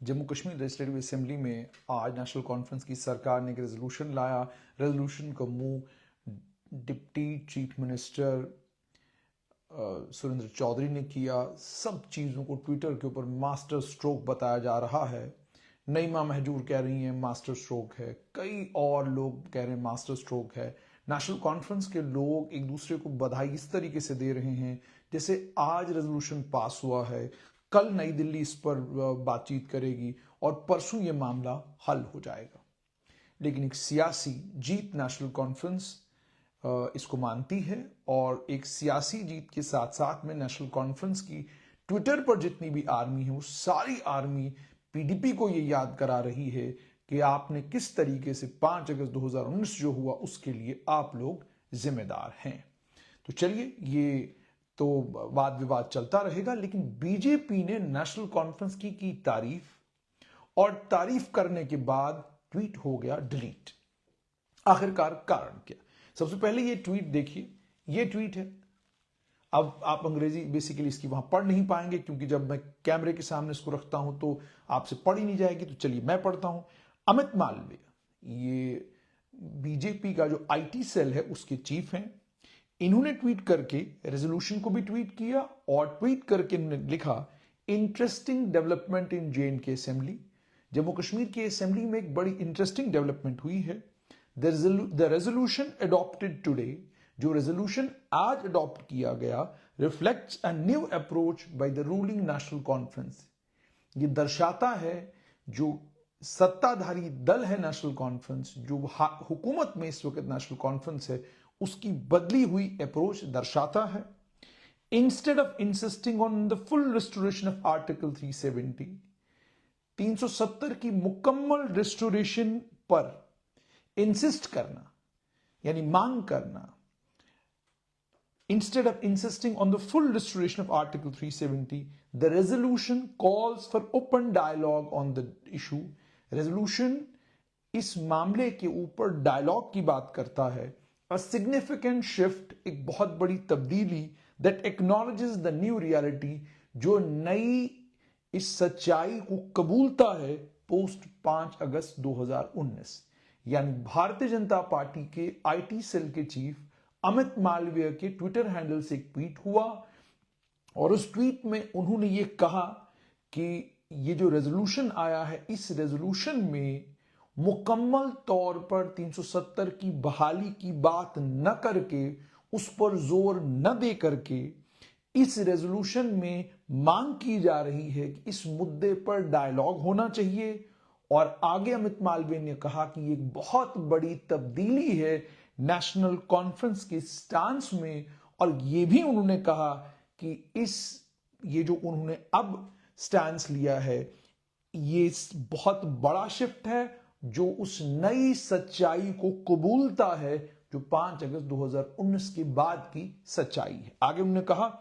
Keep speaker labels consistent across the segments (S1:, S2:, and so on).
S1: Jammu Kashmir legislative assembly में आज national conference की सरकार ने एक रेजोल्यूशन लाया। रेजोल्यूशन का मुंह deputy chief minister Surendra Chaudhary ने किया। सब चीज़ों को ट्विटर के ऊपर मास्टर स्ट्रोक बताया जा रहा है। नईमा महजूर कह रही हैं मास्टर स्ट्रोक है, कई और लोग कह रहे हैं मास्टर स्ट्रोक है। नेशनल कॉन्फ्रेंस के लोग एक दूसरे को बधाई इस तरीके से दे रहे हैं जैसे आज रेजोल्यूशन पास हुआ है, कल नई दिल्ली इस पर बातचीत करेगी और परसों ये मामला हल हो जाएगा। लेकिन एक सियासी जीत नेशनल कॉन्फ्रेंस इसको मानती है और एक सियासी जीत के साथ साथ में नेशनल कॉन्फ्रेंस की ट्विटर पर जितनी भी आर्मी है वो सारी आर्मी पीडीपी को ये याद करा रही है कि आपने किस तरीके से 5 अगस्त 2019 जो हुआ उसके लिए आप लोग जिम्मेदार हैं। तो चलिए, ये तो वाद विवाद चलता रहेगा, लेकिन बीजेपी ने नेशनल कॉन्फ्रेंस की तारीफ और तारीफ करने के बाद ट्वीट हो गया डिलीट। आखिरकार कारण क्या? सबसे पहले ये ट्वीट देखिए, ये ट्वीट है। अब आप अंग्रेजी बेसिकली इसकी वहां पढ़ नहीं पाएंगे क्योंकि जब मैं कैमरे के सामने इसको रखता हूं तो आपसे पढ़ ही नहीं जाएगी। तो चलिए मैं पढ़ता हूं। अमित मालवीय ये बीजेपी का जो आईटी सेल है उसके चीफ हैं। इन्होंने ट्वीट करके रेजोल्यूशन को भी ट्वीट किया और ट्वीट करके लिखा, interesting development in J assembly. Jammu Kashmir की असेंबली में एक बड़ी इंटरेस्टिंग डेवलपमेंट हुई है। द रेजोल्यूशन अडॉप्टेड टुडे, जो रेजोल्यूशन आज अडॉप्ट किया गया, reflects a new approach by the ruling national conference. ये दर्शाता है जो सत्ताधारी दल है नेशनल कॉन्फ्रेंस, जो हुकूमत में इस वक्त नेशनल कॉन्फ्रेंस है, उसकी बदली हुई अप्रोच दर्शाता है। Instead of insisting on the full restoration of article 370, 370 की मुकम्मल रिस्टोरेशन पर इंसिस्ट करना यानी मांग करना, instead of insisting on the full restoration of Article 370, the resolution calls for open dialogue on the issue. Resolution इस मामले के ऊपर डायलॉग की बात करता है। A significant shift, एक बहुत बड़ी तब्दीली, that acknowledges the new reality, जो नई इस सच्चाई को कबूलता है पोस्ट 5 अगस्त 2019। यानी भारतीय जनता पार्टी के आईटी सेल के चीफ अमित मालवीय के ट्विटर हैंडल से एक ट्वीट हुआ और उस ट्वीट में उन्होंने ये कहा कि ये जो रेजोल्यूशन आया है, इस रेजोल्यूशन में मुकम्मल तौर पर 370 की बहाली की बात न करके, उस पर जोर न दे करके, इस रेजोल्यूशन में मांग की जा रही है कि इस मुद्दे पर डायलॉग होना चाहिए। और आगे अमित मालवीय ने कहा कि एक बहुत बड़ी तब्दीली है नेशनल कॉन्फ्रेंस के स्टांस में, और यह भी उन्होंने कहा कि ये जो उन्होंने अब स्टांस लिया है, ये बहुत बड़ा शिफ्ट है जो उस नई सच्चाई को कबूलता है जो 5 अगस्त 2019 के बाद की सच्चाई है। आगे उन्होंने कहा,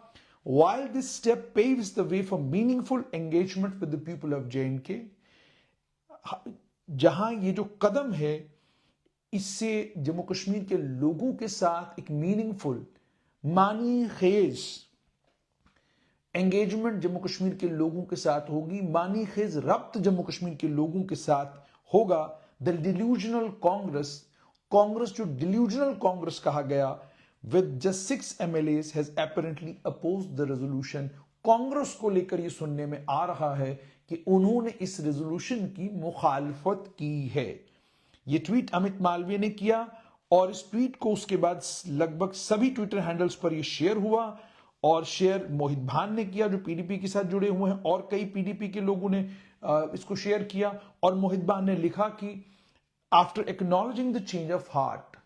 S1: while this step paves the way for meaningful engagement with the people of J&K, जहां ये जो कदम है इससे जम्मू कश्मीर के लोगों के साथ एक मीनिंगफुल, मानी खेज एंगेजमेंट जम्मू कश्मीर के लोगों के साथ होगी, मानी खेज रब्त जम्मू कश्मीर के लोगों के साथ होगा। द डिल्यूजनल कांग्रेस जो डिल्यूजनल कांग्रेस कहा गया, with just 6 MLAs has apparently opposed the resolution. Congress को लेकर यह सुनने में आ रहा है कि उन्होंने इस रेजोल्यूशन की मुखालफत की है। ये ट्वीट अमित मालवीय ने किया और इस ट्वीट को उसके बाद लगभग सभी ट्विटर हैंडल्स पर यह शेयर हुआ और शेयर मोहित भान ने किया जो पीडीपी के साथ जुड़े हुए हैं, और कई पीडीपी के लोगों ने इसको शेयर किया। और मोहित भान ने लिखा कि after acknowledging the change of heart,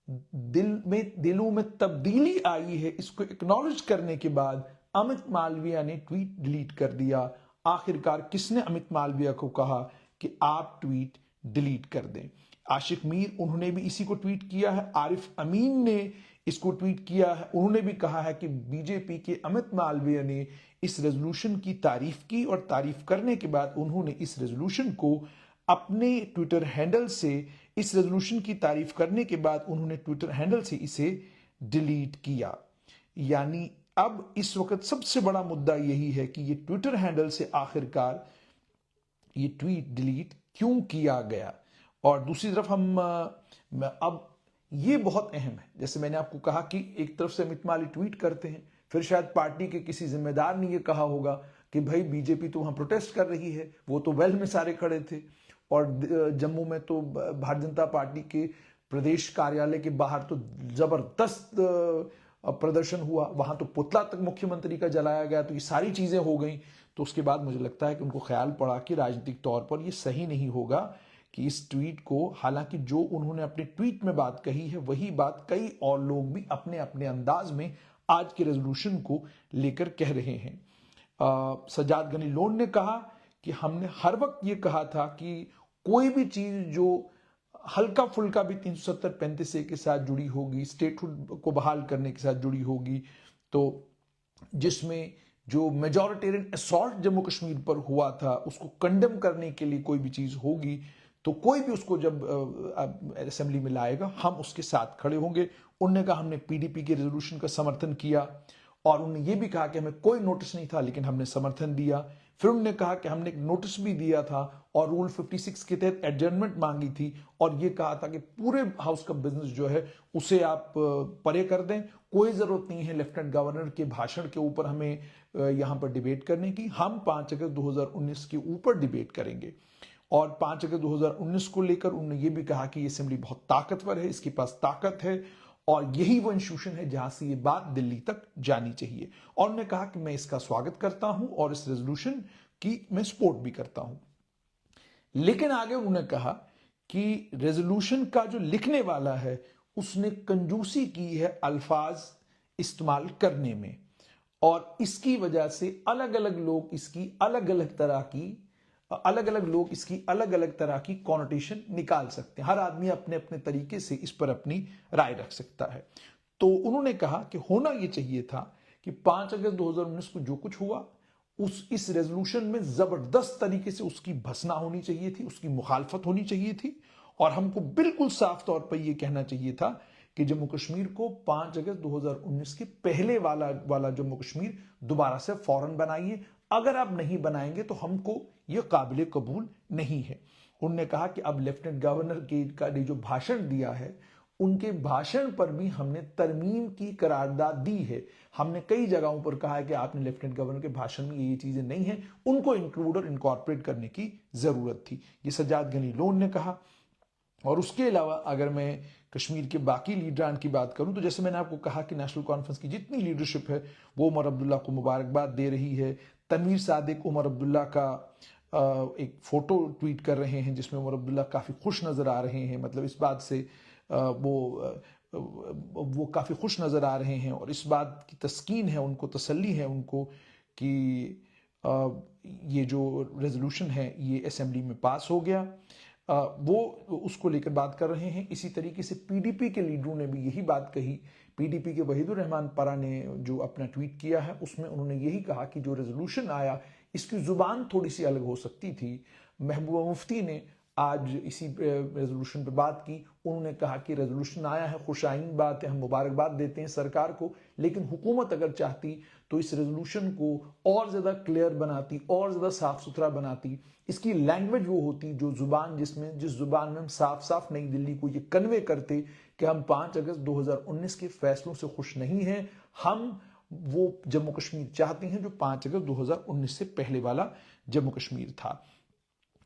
S1: दिलों में तब्दीली आई है, इसको एक्नॉलेज करने के बाद अमित मालवीय ने ट्वीट डिलीट कर दिया। आखिरकार किसने अमित मालवीय को कहा कि आप ट्वीट डिलीट कर दें? आशिक मीर, उन्होंने भी इसी को ट्वीट किया है। आरिफ अमीन ने इसको ट्वीट किया है। उन्होंने भी कहा है कि बीजेपी के अमित मालवीय ने इस रेजोल्यूशन की तारीफ की और तारीफ करने के बाद उन्होंने इस रेजोल्यूशन को अपने ट्विटर हैंडल से, इस रेजोल्यूशन की तारीफ करने के बाद उन्होंने ट्विटर हैंडल से इसे डिलीट किया। यानी अब इस वक्त सबसे बड़ा मुद्दा यही है कि ये ट्विटर हैंडल से आखिरकार ये ट्वीट डिलीट क्यों किया गया। और दूसरी तरफ हम अब ये बहुत अहम है, जैसे मैंने आपको कहा कि एक तरफ से अमित माली ट्वीट करते हैं, फिर शायद पार्टी के किसी जिम्मेदार ने ये कहा होगा कि भाई बीजेपी तो वहां प्रोटेस्ट कर रही है, वो तो वेल में सारे खड़े थे, और जम्मू में तो भारतीय जनता पार्टी के प्रदेश कार्यालय के बाहर तो जबरदस्त प्रदर्शन हुआ, वहां तो पुतला तक मुख्यमंत्री का जलाया गया, तो ये सारी चीजें हो गई। तो उसके बाद मुझे लगता है कि उनको ख्याल पड़ा कि राजनीतिक तौर पर ये सही नहीं होगा कि इस ट्वीट को, हालांकि जो उन्होंने अपने ट्वीट में बात कही है वही बात कई और लोग भी अपने अपने अंदाज में आज के रेजोल्यूशन को लेकर कह रहे हैं। सज्जाद गनी लोन ने कहा कि हमने हर वक्त ये कहा था कि कोई भी चीज जो हल्का फुल्का भी 370-35 के साथ जुड़ी होगी, स्टेटहुड को बहाल करने के साथ जुड़ी होगी, तो जिसमें जो मेजॉरिटेरियन असॉल्ट जम्मू कश्मीर पर हुआ था उसको कंडेम करने के लिए कोई भी चीज होगी, तो कोई भी उसको जब असेंबली में लाएगा हम उसके साथ खड़े होंगे। उन्होंने कहा हमने पीडीपी के रेजोल्यूशन का समर्थन किया, और उन्होंने ये भी कहा कि हमें कोई नोटिस नहीं था लेकिन हमने समर्थन दिया। फिर उन्होंने कहा कि हमने एक नोटिस भी दिया था और रूल 56 के तहत एडजर्नमेंट मांगी थी, और ये कहा था कि पूरे हाउस का बिजनेस जो है उसे आप परे कर दें, कोई जरूरत नहीं है लेफ्टिनेंट गवर्नर के भाषण के ऊपर हमें यहां पर डिबेट करने की, हम 5 अगस्त 2019 के ऊपर डिबेट करेंगे। और 5 अगस्त 2019 को लेकर उन्होंने ये भी कहा कि ये असेंबली बहुत ताकतवर है, इसके पास ताकत है, और यही वो इंस्टीट्यूशन है जहां से ये बात दिल्ली तक जानी चाहिए। और उन्होंने कहा कि मैं इसका स्वागत करता हूं और इस रेजोल्यूशन की मैं सपोर्ट भी करता हूं। लेकिन आगे उन्होंने कहा कि रेजोल्यूशन का जो लिखने वाला है उसने कंजूसी की है अल्फाज इस्तेमाल करने में, और इसकी वजह से अलग अलग लोग इसकी अलग अलग तरह की कॉनोटेशन निकाल सकते हैं। हर आदमी अपने अपने तरीके से इस पर अपनी राय रख सकता है। तो उन्होंने कहा कि होना यह चाहिए था कि 5 अगस्त 2019 को जो कुछ हुआ इस रेजोल्यूशन में जबरदस्त तरीके से उसकी भर्त्सना होनी चाहिए थी, उसकी मुखालफत होनी चाहिए थी, और हमको बिल्कुल साफ तौर पर यह कहना चाहिए था कि जम्मू कश्मीर को 5 अगस्त 2019 के पहले वाला जम्मू कश्मीर दोबारा से फौरन बनाइए, अगर आप नहीं बनाएंगे तो हमको यह काबिल कबूल नहीं है। उन्होंने कहा कि अब लेफ्टिनेंट गवर्नर का जो भाषण दिया है उनके भाषण पर भी हमने तरमीम की करारदाद दी है। हमने कई जगहों पर कहा है कि आपने लेफ्टिनेंट गवर्नर के भाषण में ये चीजें नहीं है, उनको इंक्लूड और इनकॉर्पोरेट करने की जरूरत थी, ये सज्जाद गनी लोन ने कहा। और उसके अलावा अगर मैं कश्मीर के बाकी लीडरान की बात करूं तो जैसे मैंने आपको कहा कि नेशनल कॉन्फ्रेंस की जितनी लीडरशिप है वो उमर अब्दुल्ला को मुबारकबाद दे रही है। तनवीर सादिक उमर अब्दुल्ला का एक फोटो ट्वीट कर रहे हैं जिसमें उमर अब्दुल्ला काफी खुश नजर आ रहे हैं, मतलब इस बात से वो काफी खुश नजर आ रहे हैं, और इस बात की तस्कीन है उनको, तसल्ली है उनको कि ये जो रेजोल्यूशन है ये असेंबली में पास हो गया। वो उसको लेकर बात कर रहे हैं। इसी तरीके से पीडीपी के लीडरों ने भी यही बात कही। पीडीपी के वहीदुर रहमान परा ने जो अपना ट्वीट किया है उसमें उन्होंने यही कहा कि जो रेजोल्यूशन आया इसकी जुबान थोड़ी सी अलग हो सकती थी। महबूबा मुफ्ती ने आज इसी रेजोल्यूशन पे बात की। उन्होंने कहा कि रेजोल्यूशन आया है, खुशाइन बात है, हम मुबारकबाद देते हैं सरकार को, लेकिन हुकूमत अगर चाहती तो इस रेजोल्यूशन को और ज्यादा क्लियर बनाती, और ज्यादा साफ सुथरा बनाती। इसकी लैंग्वेज वो होती जो जुबान जिस जुबान में हम साफ साफ नई दिल्ली को ये कन्वे करते कि हम 5 अगस्त 2019 के फैसलों से खुश नहीं हैं, हम वो जम्मू कश्मीर चाहते हैं जो 5 अगस्त 2019 से पहले वाला जम्मू कश्मीर था।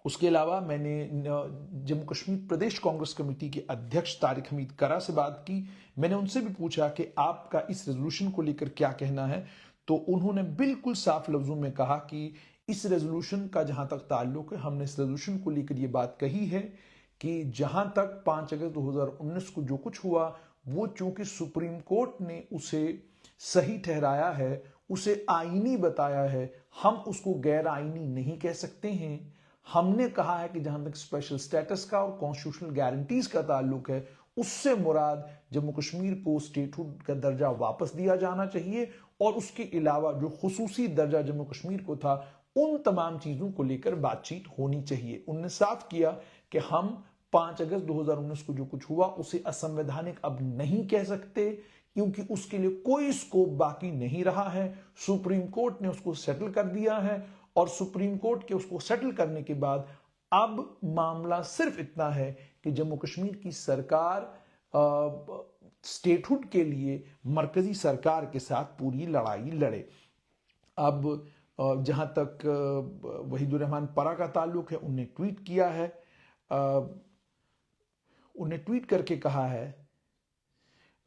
S1: उसके अलावा मैंने जम्मू कश्मीर प्रदेश कांग्रेस कमेटी के अध्यक्ष तारिक हमीद करा से बात की। मैंने उनसे भी पूछा कि आपका इस रेजोल्यूशन को लेकर क्या कहना है, तो उन्होंने बिल्कुल साफ लफ्जों में कहा कि इस रेजोल्यूशन का जहां तक ताल्लुक है, हमने इस रेजोल्यूशन को लेकर यह बात कही है कि जहां तक 5 अगस्त 2019 को जो कुछ हुआ वो चूंकि सुप्रीम कोर्ट ने उसे सही ठहराया है, उसे आईनी बताया है, हम उसको गैर आईनी नहीं कह सकते हैं। हमने कहा है कि जहां तक स्पेशल स्टेटस का और कॉन्स्टिट्यूशनल गारंटीज का ताल्लुक है उससे मुराद जम्मू कश्मीर को स्टेटहुड का दर्जा वापस दिया जाना चाहिए, और उसके अलावा जो खुसूसी दर्जा जम्मू कश्मीर को था उन तमाम चीजों को लेकर बातचीत होनी चाहिए। उन्होंने साफ किया कि हम 5 अगस्त 2019 को जो कुछ हुआ उसे असंवैधानिक अब नहीं कह सकते, क्योंकि उसके लिए कोई स्कोप बाकी नहीं रहा है। सुप्रीम कोर्ट ने उसको सेटल कर दिया है, और सुप्रीम कोर्ट के उसको सेटल करने के बाद अब मामला सिर्फ इतना है कि जम्मू कश्मीर की सरकार स्टेटहुड के लिए मरकजी सरकार के साथ पूरी लड़ाई लड़े। अब जहां तक वहीदुर रहमान परा का ताल्लुक है, उन्हें ट्वीट किया है, उन्हें ट्वीट करके कहा है,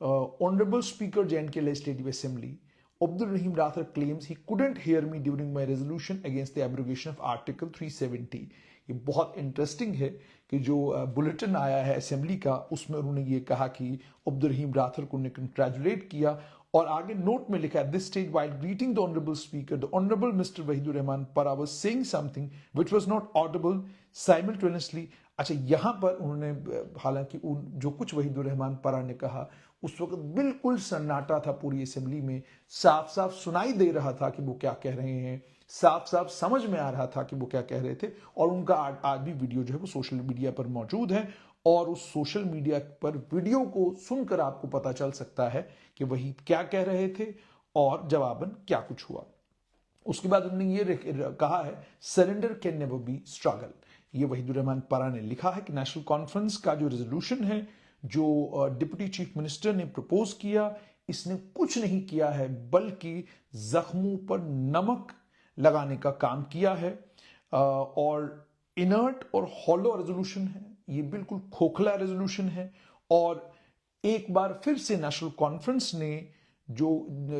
S1: honourable speaker J&K Legislative Assembly, Abdul Rahim Rathar claims he couldn't hear me during my resolution against the abrogation of Article 370। ये बहुत इंटरेस्टिंग है कि जो बुलेटिन आया है असेंबली का, उसमें उन्होंने ये कहा कि अब्दुल रहीम राथर को उन्हें कंग्रेचुलेट किया और आगे नोट में लिखा है, this stage while greeting the honourable speaker the honourable mister Waheedur Rahman Para was saying something which was not audible simultaneously. अच्छा, यहां पर उन्होंने हालांकि जो कुछ वहीदुर रहमान परा ने कहा उस वक्त बिल्कुल सन्नाटा था पूरी असेंबली में, साफ साफ सुनाई दे रहा था कि वो क्या कह रहे हैं, साफ साफ समझ में आ रहा था कि वो क्या कह रहे थे। और उनका आज भी वीडियो जो है वो सोशल मीडिया पर मौजूद है और उस सोशल मीडिया पर वीडियो को सुनकर आपको पता चल सकता है कि वही क्या कह रहे थे और जवाबन क्या कुछ हुआ। उसके बाद उन्होंने ये कहा है, surrender can never be struggle. ये वहीदुर रहमान परा ने लिखा है कि नेशनल कॉन्फ्रेंस का जो रेजोल्यूशन है जो डिप्टी चीफ मिनिस्टर ने प्रपोज किया, इसने कुछ नहीं किया है बल्कि जख्मों पर नमक लगाने का काम किया है और इनर्ट और हॉलो रेजोल्यूशन है। ये बिल्कुल खोखला रेजोल्यूशन है और एक बार फिर से नेशनल कॉन्फ्रेंस ने जो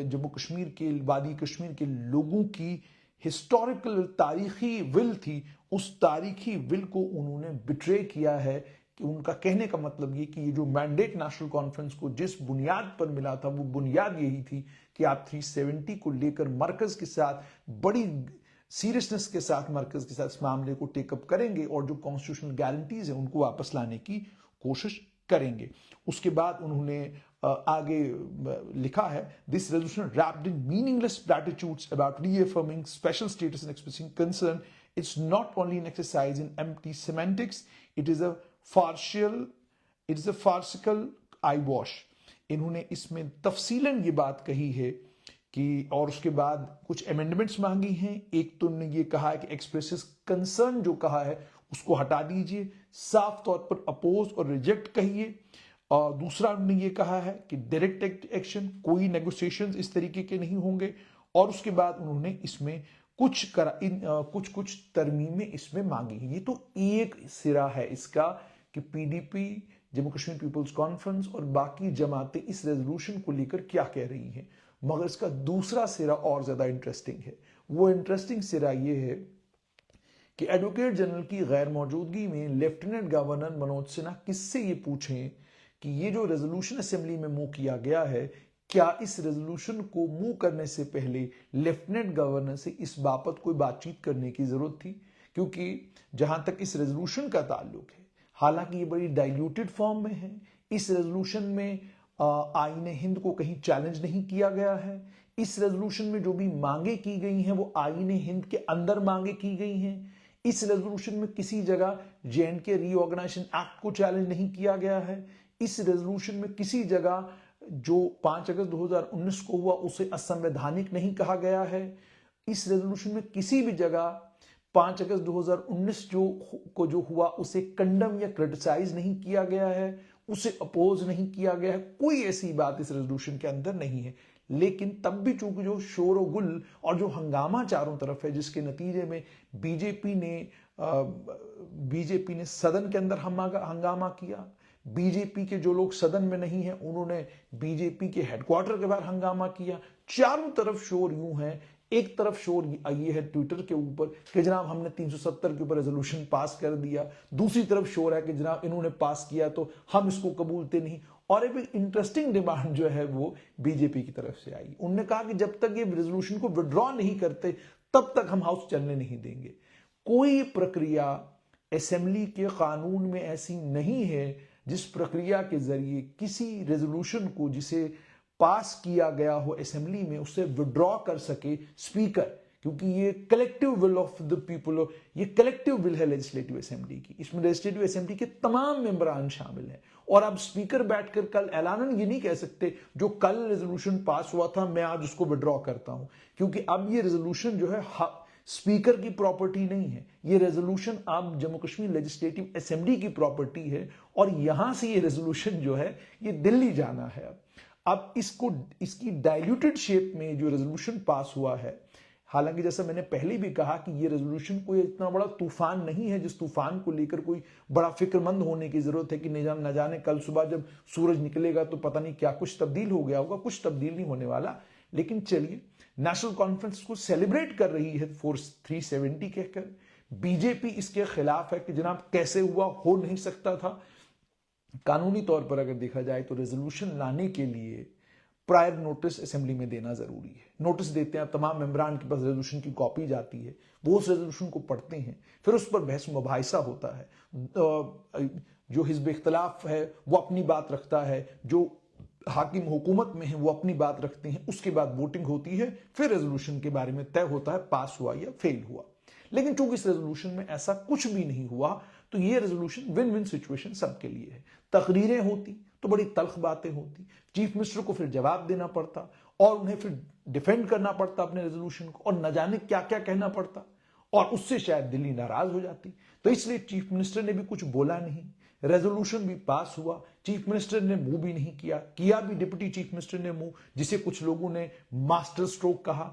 S1: जम्मू कश्मीर के वादी कश्मीर के लोगों की हिस्टोरिकल तारीखी विल थी, उस तारीखी विल को उन्होंने बिट्रे किया है। कि उनका कहने का मतलब ये कि ये जो मैंडेट नेशनल कॉन्फ्रेंस को जिस बुनियाद पर मिला था, वो बुनियाद यही थी कि आप 370 को लेकर मरकज के साथ बड़ी सीरियसनेस के साथ मरकज के साथ इस मामले को टेकअप करेंगे और जो कॉन्स्टिट्यूशनल गारंटीज है उनको वापस लाने की कोशिश करेंगे। उसके बाद उन्होंने आगे लिखा है, this resolution wrapped in meaningless platitudes about reaffirming special status and expressing concern. It's not only an exercise in empty semantics, it is a farcical eye wash. इन्होंने इसमें तफसीलन ये बात कही है कि और उसके बाद कुछ अमेंडमेंट्स मांगी हैं। एक तो उन्होंने ये कहा है कि एक्सप्रेसिस कंसर्न जो कहा है उसको हटा दीजिए, साफ तौर पर अपोज और रिजेक्ट कहिए। और दूसरा उन्होंने ये कहा है कि डायरेक्ट एक्शन, कोई नेगोशिएशंस इस तरीके के नहीं होंगे। और उसके बाद उन्होंने इसमें कुछ तरमीमें इसमें मांगी हैं। ये तो एक सिरा है इसका कि पीडीपी, जम्मू कश्मीर पीपल्स कॉन्फ्रेंस और बाकी जमातें इस रेजोल्यूशन को लेकर क्या कह रही हैं, मगर इसका दूसरा सिरा और ज्यादा इंटरेस्टिंग है। वो इंटरेस्टिंग सिरा ये है कि एडवोकेट जनरल की गैर मौजूदगी में लेफ्टिनेंट गवर्नर मनोज सिन्हा किससे ये पूछें कि ये जो रेजोल्यूशन असेंबली में मूव किया गया है, क्या इस रेजोल्यूशन को मूव करने से पहले लेफ्टिनेंट गवर्नर से इस बाबत कोई बातचीत करने की जरूरत थी। क्योंकि जहां तक इस रेजोल्यूशन का ताल्लुक है, हालांकि ये बड़ी डाइल्यूटेड फॉर्म में है, इस रेजोल्यूशन में आईने हिंद को कहीं चैलेंज नहीं किया गया है। इस रेजोल्यूशन में जो भी मांगे की गई हैं वो आईने हिंद के अंदर मांगे की गई हैं। इस रेजोल्यूशन में किसी जगह J&K रीऑर्गेनाइजेशन एक्ट को चैलेंज नहीं किया गया है। इस रेजोल्यूशन में किसी जगह जो 5 अगस्त 2019 को हुआ उसे असंवैधानिक नहीं कहा गया है। इस रेजोल्यूशन में किसी भी जगह 5 अगस्त 2019 जो हुआ उसे कंडम या क्रिटिसाइज नहीं किया गया है, उसे अपोज नहीं किया गया है। कोई ऐसी बात इस रेजोल्यूशन के अंदर नहीं है। लेकिन तब भी चूंकि जो शोर और गुल और जो हंगामा चारों तरफ है, जिसके नतीजे में बीजेपी ने सदन के अंदर हंगामा किया, बीजेपी के जो लोग सदन में नहीं है उन्होंने बीजेपी के हेडक्वार्टर के बाहर हंगामा किया। चारों तरफ शोर यूं है, एक तरफ शोर ये है ट्विटर के ऊपर कि जनाब हमने 370 के ऊपर रेजोल्यूशन पास कर दिया, दूसरी तरफ शोर है कि जनाब इन्होंने पास किया तो हम इसको कबूलते नहीं। और एक इंटरेस्टिंग डिमांड जो है वो बीजेपी की तरफ से आई। उन्होंने कहा कि जब तक ये रेजोल्यूशन को विड्रॉ नहीं करते तब तक हम हाउस चलने नहीं देंगे। कोई प्रक्रिया असेंबली के कानून में ऐसी नहीं है जिस प्रक्रिया के जरिए किसी रेजोल्यूशन को जिसे पास किया गया हो असेंबली में उसे विड्रॉ कर सके स्पीकर, क्योंकि ये collective will of the people, ये कलेक्टिव विल है लेजिस्लेटिव असेंबली की। इसमें लेजिस्लेटिव असेंबली के तमाम मेंबरान शामिल हैं और अब स्पीकर बैठकर कल ऐलानन ये नहीं कह सकते जो कल रेजोल्यूशन पास हुआ था मैं आज उसको विड्रॉ करता हूं, क्योंकि अब ये रेजोल्यूशन जो है स्पीकर की प्रॉपर्टी नहीं है। ये रेजोल्यूशन अब जम्मू कश्मीर लेजिस्लेटिव असेंबली की प्रॉपर्टी है और यहां से ये रेजोल्यूशन जो है ये दिल्ली जाना है। अब इसकी डाइल्यूटेड शेप में जो रेजोल्यूशन पास हुआ है, हालांकि जैसा मैंने पहले भी कहा कि ये रेजोल्यूशन कोई इतना बड़ा तूफान नहीं है जिस तूफान को लेकर कोई बड़ा फिक्रमंद होने की जरूरत है कि न जाने कल सुबह जब सूरज निकलेगा तो पता नहीं क्या कुछ तब्दील हो गया होगा। कुछ तब्दील नहीं होने वाला। लेकिन चलिए, नेशनल कॉन्फ्रेंस को सेलिब्रेट कर रही है फोर्स 370 कहकर। बीजेपी इसके खिलाफ है कि जनाब कैसे हुआ, हो नहीं सकता था। कानूनी तौर पर अगर देखा जाए तो रेजोल्यूशन लाने के लिए प्रायर नोटिस असेंबली में देना जरूरी है। नोटिस देते हैं, तमाम मेंबरान के पास रेजोल्यूशन की कॉपी जाती है, वो उस रेजोल्यूशन को पढ़ते हैं, फिर उस पर बहस मुबाहिसा होता है। जो हिजब इख्तलाफ है वो अपनी बात रखता है, जो हाकिम हुकूमत में है वो अपनी बात रखते हैं, उसके बाद वोटिंग होती है, फिर रेजोल्यूशन के बारे में तय होता है पास हुआ या फेल हुआ। लेकिन चूंकि इस रेजोल्यूशन में ऐसा कुछ भी नहीं हुआ तो ये रेजोल्यूशन विन विन सिचुएशन सबके लिए है। तकरीरें होती तो बड़ी तल्ख बातें होती, चीफ मिनिस्टर को फिर जवाब देना पड़ता और उन्हें फिर डिफेंड करना पड़ता अपने रेजोल्यूशन को, और न जाने क्या क्या कहना पड़ता, और उससे शायद दिल्ली नाराज हो जाती। तो इसलिए चीफ मिनिस्टर ने भी कुछ बोला नहीं, रेजोल्यूशन भी पास हुआ, चीफ मिनिस्टर ने मूव भी नहीं किया भी डिप्टी चीफ मिनिस्टर ने मूव, जिसे कुछ लोगों ने मास्टर स्ट्रोक कहा।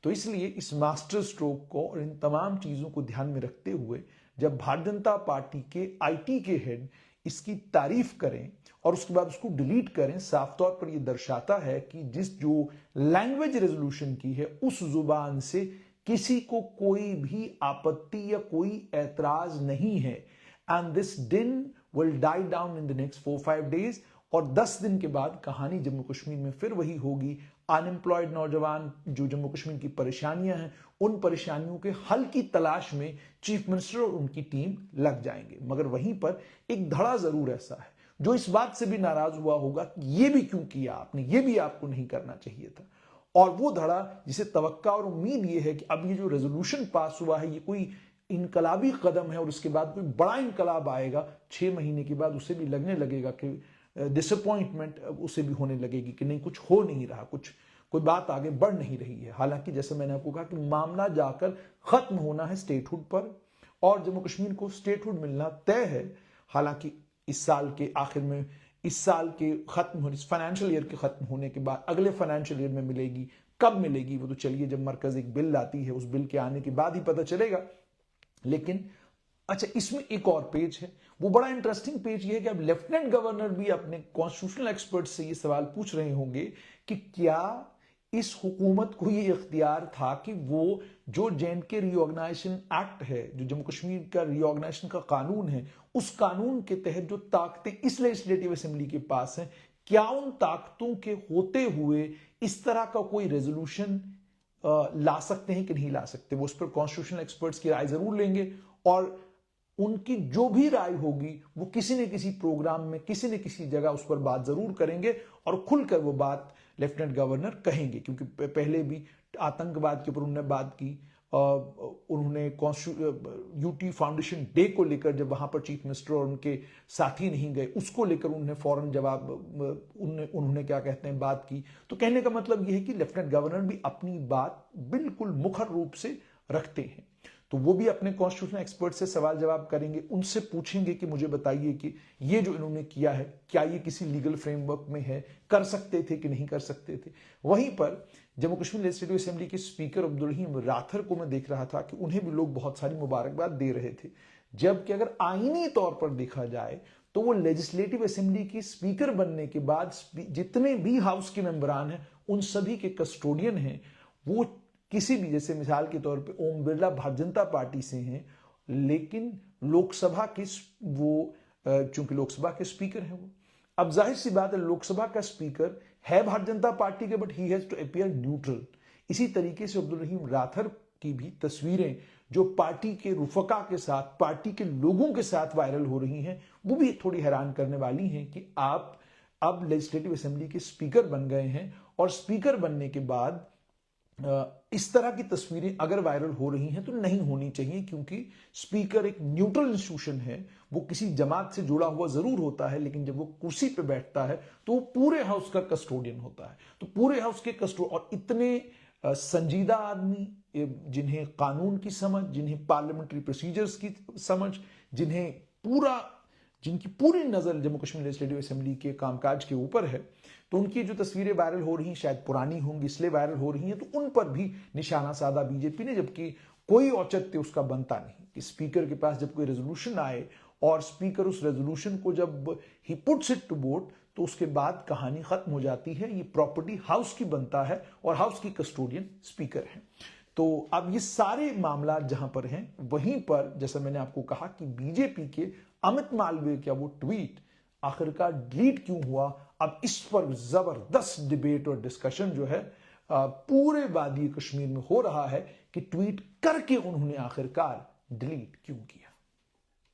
S1: तो इसलिए इस मास्टर स्ट्रोक को और इन तमाम चीजों को ध्यान में रखते हुए जब भारतीय जनता पार्टी के आईटी के हेड इसकी तारीफ करें और उसके बाद उसको डिलीट करें, साफ तौर पर यह दर्शाता है कि जो लैंग्वेज रेजोल्यूशन की है उस जुबान से किसी को कोई भी आपत्ति या कोई ऐतराज नहीं है। And this din will die down in the next 4-5 days, और 10 दिन के बाद कहानी जम्मू कश्मीर में फिर वही होगी। अनएम्प्लॉयड नौजवान, जो जम्मू कश्मीर की परेशानियां हैं, उन परेशानियों के हल की तलाश में चीफ मिनिस्टर और उनकी टीम लग जाएंगे। मगर वहीं पर एक धड़ा जरूर ऐसा है जो इस बात से भी नाराज हुआ होगा कि ये भी क्यों किया आपने, ये भी आपको नहीं करना चाहिए था। और वो धड़ा जिसे तवक्का और उम्मीद ये है कि अब ये जो रेजोल्यूशन पास हुआ है ये कोई इनकलाबी कदम है और उसके बाद कोई बड़ा इनकलाब आएगा, 6 महीने के बाद उसे भी लगने लगेगा कि डिसअपॉइंटमेंट उसे भी होने लगेगी कि नहीं, कुछ हो नहीं रहा, कोई बात आगे बढ़ नहीं रही है। हालांकि जैसे मैंने आपको कहा कि मामला जाकर खत्म होना है स्टेटहुड पर, और जम्मू कश्मीर को स्टेटहुड मिलना तय है। हालांकि इस साल के आखिर में, इस साल के खत्म होने, इस फाइनेंशियल ईयर के खत्म होने के बाद अगले फाइनेंशियल ईयर में मिलेगी। कब मिलेगी वो तो चलिए जब मरकज एक बिल लाती है, उस बिल के आने के बाद ही पता चलेगा। लेकिन अच्छा, इसमें एक और पेज है, वो बड़ा इंटरेस्टिंग पेज ये है कि अब लेफ्टिनेंट गवर्नर भी अपने कॉन्स्टिट्यूशनल एक्सपर्ट से ये सवाल पूछ रहे होंगे कि क्या इस हुकूमत को ये इख्तियार था कि वो जो जे.एंड.के रीऑर्गेनाइजेशन एक्ट है, जो जम्मू कश्मीर का रीऑर्गेनाइजेशन का कानून है, उस कानून के तहत जो ताकतें इस लेजिस्लेटिव असेंबली के पास हैं, क्या उन ताकतों के होते हुए इस तरह का कोई रेजोल्यूशन ला सकते हैं कि नहीं ला सकते। वो उस पर कॉन्स्टिट्यूशनल एक्सपर्ट्स की राय जरूर लेंगे और उनकी जो भी राय होगी वो किसी न किसी प्रोग्राम में, किसी न किसी जगह उस पर बात जरूर करेंगे और खुलकर वो बात लेफ्टिनेंट गवर्नर कहेंगे। क्योंकि पहले भी आतंकवाद के ऊपर उन्होंने बात की, उन्होंने यूटी फाउंडेशन डे को लेकर जब वहां पर चीफ मिनिस्टर और उनके साथी नहीं गए, उसको लेकर उन्होंने फौरन जवाब, उन्होंने क्या कहते हैं बात की। तो कहने का मतलब यह है कि लेफ्टिनेंट गवर्नर भी अपनी बात बिल्कुल मुखर रूप से रखते हैं। तो वो भी अपने कॉन्स्टिट्यूशनल एक्सपर्ट से सवाल जवाब करेंगे, उनसे पूछेंगे कि मुझे बताइए कि ये जो इन्होंने किया है क्या ये किसी लीगल फ्रेमवर्क में है, कर सकते थे कि नहीं कर सकते थे। वहीं पर जम्मू कश्मीर लेजिस्लेटिव असेंबली के स्पीकर अब्दुल रहीम राथर को मैं देख रहा था कि उन्हें भी लोग बहुत सारी मुबारकबाद दे रहे थे, जबकि अगर आईनी तौर पर देखा जाए तो वो लेजिस्लेटिव असेंबली के स्पीकर बनने के बाद जितने भी हाउस के मेंबरान हैं उन सभी के कस्टोडियन हैं। वो किसी भी, जैसे मिसाल के तौर पे ओम बिरला भारतीय जनता पार्टी से हैं, लेकिन लोकसभा के वो चूंकि लोकसभा के स्पीकर हैं वो, अब जाहिर सी बात है लोकसभा का स्पीकर है भारतीय जनता पार्टी के, but he has to appear neutral. इसी तरीके से अब्दुल रहीम राथर की भी तस्वीरें जो पार्टी के रुफका के साथ, पार्टी के लोगों के साथ वायरल हो रही हैं, वो भी थोड़ी हैरान करने वाली हैं कि आप अब लेजिस्लेटिव असेंबली के स्पीकर बन गए हैं और स्पीकर बनने के बाद इस तरह की तस्वीरें अगर वायरल हो रही हैं तो नहीं होनी चाहिए, क्योंकि स्पीकर एक न्यूट्रल इंस्टीट्यूशन है। वो किसी जमात से जुड़ा हुआ जरूर होता है, लेकिन जब वो कुर्सी पे बैठता है तो वो पूरे हाउस का कस्टोडियन होता है। तो पूरे हाउस के और इतने संजीदा आदमी, जिन्हें कानून की समझ, जिन्हें पार्लियामेंट्री प्रोसीजर्स की समझ, जिनकी पूरी नजर जम्मू कश्मीर लेजिस्लेटिव असेंबली के कामकाज के ऊपर है, तो उनकी जो तस्वीरें वायरल हो रही हैं शायद पुरानी होंगी इसलिए वायरल हो रही हैं, तो उन पर भी निशाना साधा बीजेपी ने, जबकि कोई औचित्य उसका बनता नहीं कि स्पीकर के पास जब कोई रेजोल्यूशन आए और स्पीकर उस रेजोल्यूशन को जब he puts it to vote, तो उसके बाद कहानी खत्म हो जाती है। ये प्रॉपर्टी हाउस की बनता है और हाउस की कस्टोडियन स्पीकर है। तो अब ये सारे मामला जहां पर हैं, वहीं पर जैसा मैंने आपको कहा कि बीजेपी के अमित मालवीय का वो ट्वीट आखिरकार डिलीट क्यों हुआ, अब इस पर जबरदस्त डिबेट और डिस्कशन जो है पूरे वादी कश्मीर में हो रहा है कि ट्वीट करके उन्होंने आखिरकार डिलीट क्यों किया।